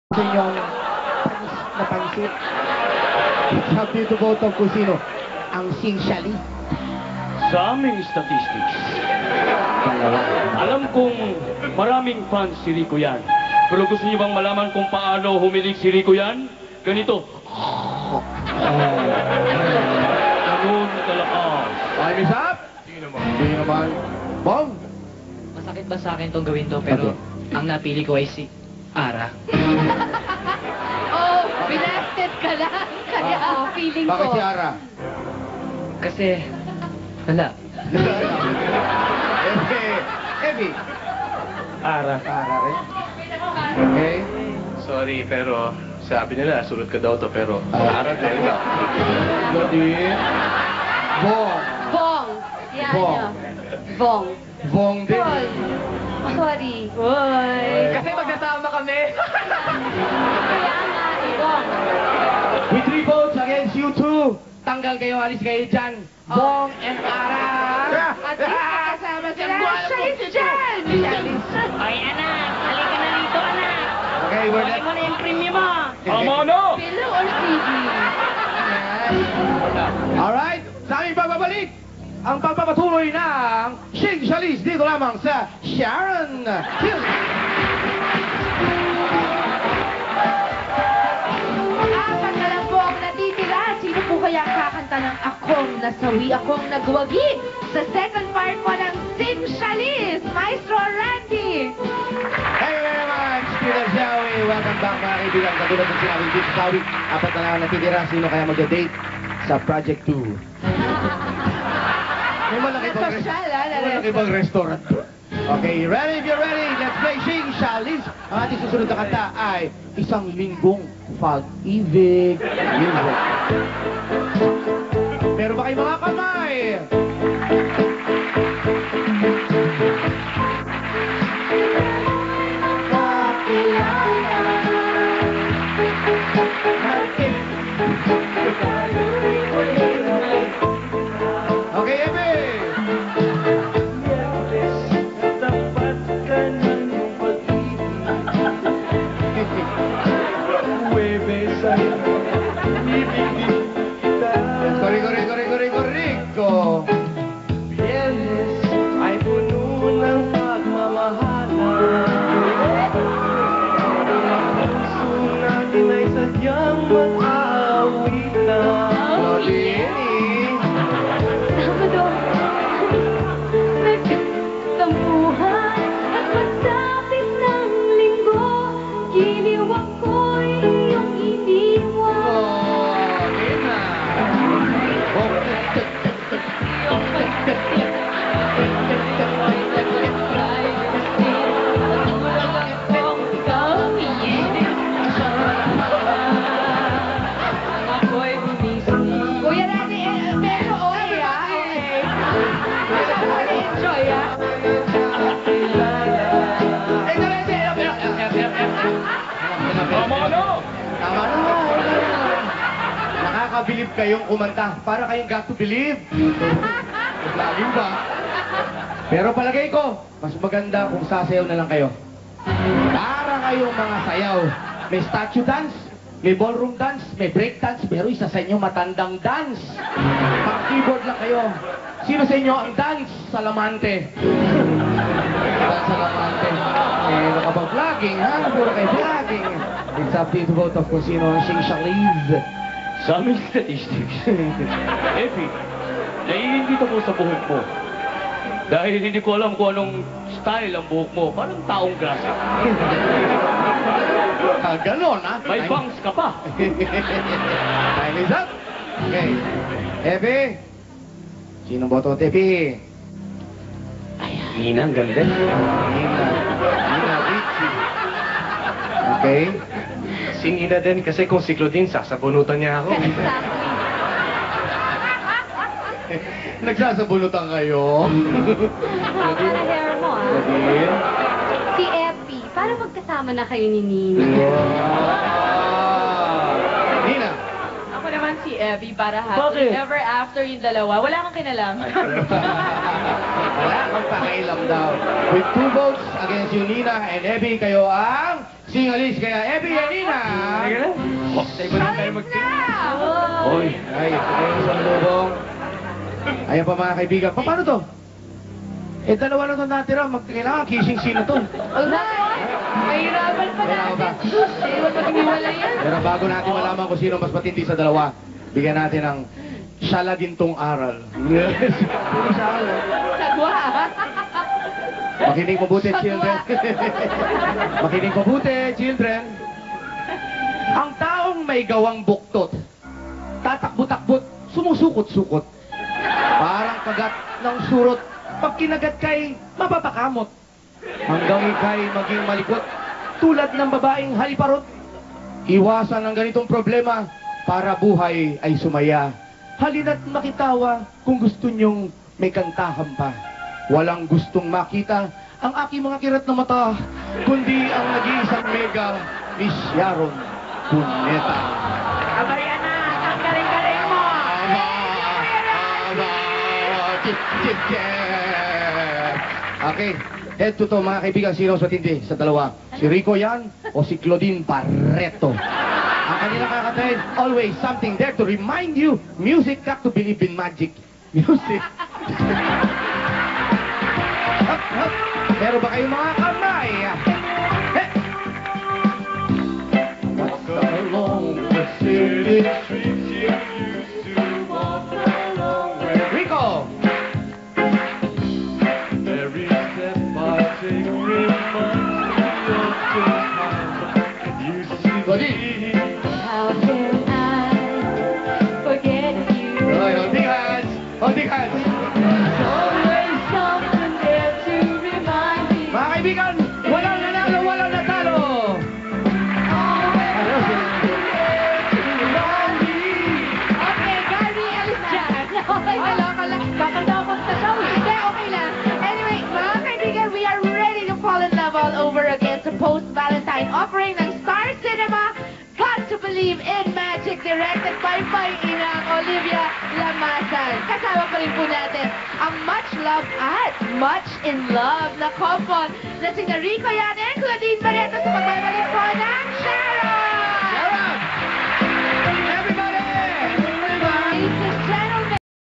sa inyong panis na pansit. Sabi to vote of kung sino ang sinsyali. Sa aming statistics, alam kong maraming fans si Rico yan. Pero gusto niyo bang malaman kung paano humilig si Rico yan? Ganito. Ganun kalakas. Time is up! Hindi naman. Bong! Masakit ba sa akin itong gawin to, pero ang napili ko ay si Ara. Oh, binasted ka lang. Kaya feeling ko. Bakit si Ara? Kasi, wala. Ebi. Ara. Ara rin. Okay. Sorry, pero sabi nila, sunod ka daw to, pero araw tayo na. Lodi. Bong. Bong. Yan Bong. niya. Bong. Bong din. Bong. Sorry. Uy. Kasi magkasama kami. Kaya nga, Bong. With 3 votes against you two, tanggal kayo, alis kayo dyan. Bong and Ara. At kasama sila. Shalis dyan! Ay, anak, halika na rito, anak. Okay, we're Kunin mo na yung premium mo. Tama na! Pillow or CD? Alright, sa aming pagbabalik, ang pagpapatuloy ng Shing Shalis dito lamang sa Sharon Hill. Apat na lang po ang natitira. Sino po kaya ang kakanta ng Akong Nasawi, Akong Nagwagi sa second part po ng Sing Shalis, Maestro Randy. Thank you very much, Peter Shawi. Welcome back mga kaibigan. Katulad ng sinabi ni Peter Shawi, apat na lang ang natitira. Sino kaya mag-date sa Project 2? May malaki bang, Social, ha? may malaki bang restaurant? Okay, ready? If you're ready, let's play Shing Shalis. Ang ating susunod na kanta ay Isang Linggong Pag-ibig Music. Pero ba kayo mga kamay? Okay, Ebe! Rico. Biyernes ay puno ng pagmamahalan. Ang puso natin ay sadyang mag-aawitan. Lolini. Sabado, nagtampuhan at pagsapit ng linggo, giliw ako'y iyong iniwan. Lolina. Kuya Randy, pero okay, ha? Okay. Enjoy, ha? Tama na! Tama na. Nakakabilib kayong kumanta. Para kayong got to believe. Lagi ba? Pero palagay ko, mas maganda kung sasayaw na lang kayo. Para kayong mga sayaw. May statue dance, may ballroom dance, may break dance, pero isa sa inyo matandang dance. Pag-keyboard lang kayo. Sino sa inyo ang dance salamante? Dance salamante. Eh, nakapag-vlogging, ha? Puro kayo vlogging. It's up to you to vote of kung sino ang Shing Shalis. Sa aming statistics, Effie, naiingit ako sa buhok mo. Dahil hindi ko alam kung anong style ang buhok mo. Parang taong grasa. Ganon, ha? May bangs ka pa. Time is up. Okay. Epi. Sino boto, Tepi? Nina, ang ganda. Nina. Nina Richie. Okay. Si Nina din, kasi kung si Claudine, sasabunutan niya ako. Nagsasabunutan kayo. Haba na hair mo, ha? Claudine. Si Epi, para magkasama na kayo ni Nina. Nina. Ako naman si Evie para Bakit? happy ever after yung dalawa. Wala kang kinalaman. Wala kang pakialam daw. With 2 votes against you, Nina and Abby, kayo ang singalis. Kaya, Ebi, Yanina. Tayo ba lang tayo Oy, Ay, ito na yung isang lubong. Ayan pa mga kaibigan. Paano to? Eh, dalawa lang ito natira. Kailangan kissing scene na to. Mahirapan pa Kailangan ba? natin. Iwan mag-iwala yan. Pero bago natin malaman kung sino mas matindi sa dalawa, bigyan natin ng salagintong aral. Puro sa aral. Sagwa. Makinig mabuti, children. Makinig mabuti, children. Ang taong may gawang buktot, tatakbo-takbot, sumusukot-sukot. Parang kagat ng surot, pag kinagat kay mapapakamot. Hanggang ikay maging malikot, tulad ng babaeng haliparot. Iwasan ang ganitong problema para buhay ay sumaya. Halina't makitawa kung gusto nyong may kantahan pa. Walang gustong makita ang aking mga kirat na mata, kundi ang nag-iisang mega Miss Sharon Cuneta. Abay, anak, ang galing-galing mo. Okay, head to toe mga kaibigan, sino sa tindi sa dalawa? Si Rico yan o si Claudine Barreto? Ang kanilang kakatayin, always something there to remind you, music got to believe in magic. Music. Hop, hop. Meron ba kayong mga kamay? Hey! What's along the city streets you used to walk along with? Rico! Every step I take reminds me of the time you see Claudine! How can I forget you? Hoy, holding hands! Holding hands! Always something there to remind me. Mga kaibigan, walang nanalo, walang natalo! Okay, Gary, alis dyan. Okay, kala. Kakatapos na daw. Hindi, okay lang. Anyway, mga kaibigan, we are ready to fall in love all over again sa post-Valentine offering ng Star Cinema, Got to Believe in Magic, directed by Inang Olivia Lamasan. Kasama pa rin po natin ang much-loved at much-in-love na couple na si Rico Yan and Claudine Barreto sa pagbabalik po ng Sharon!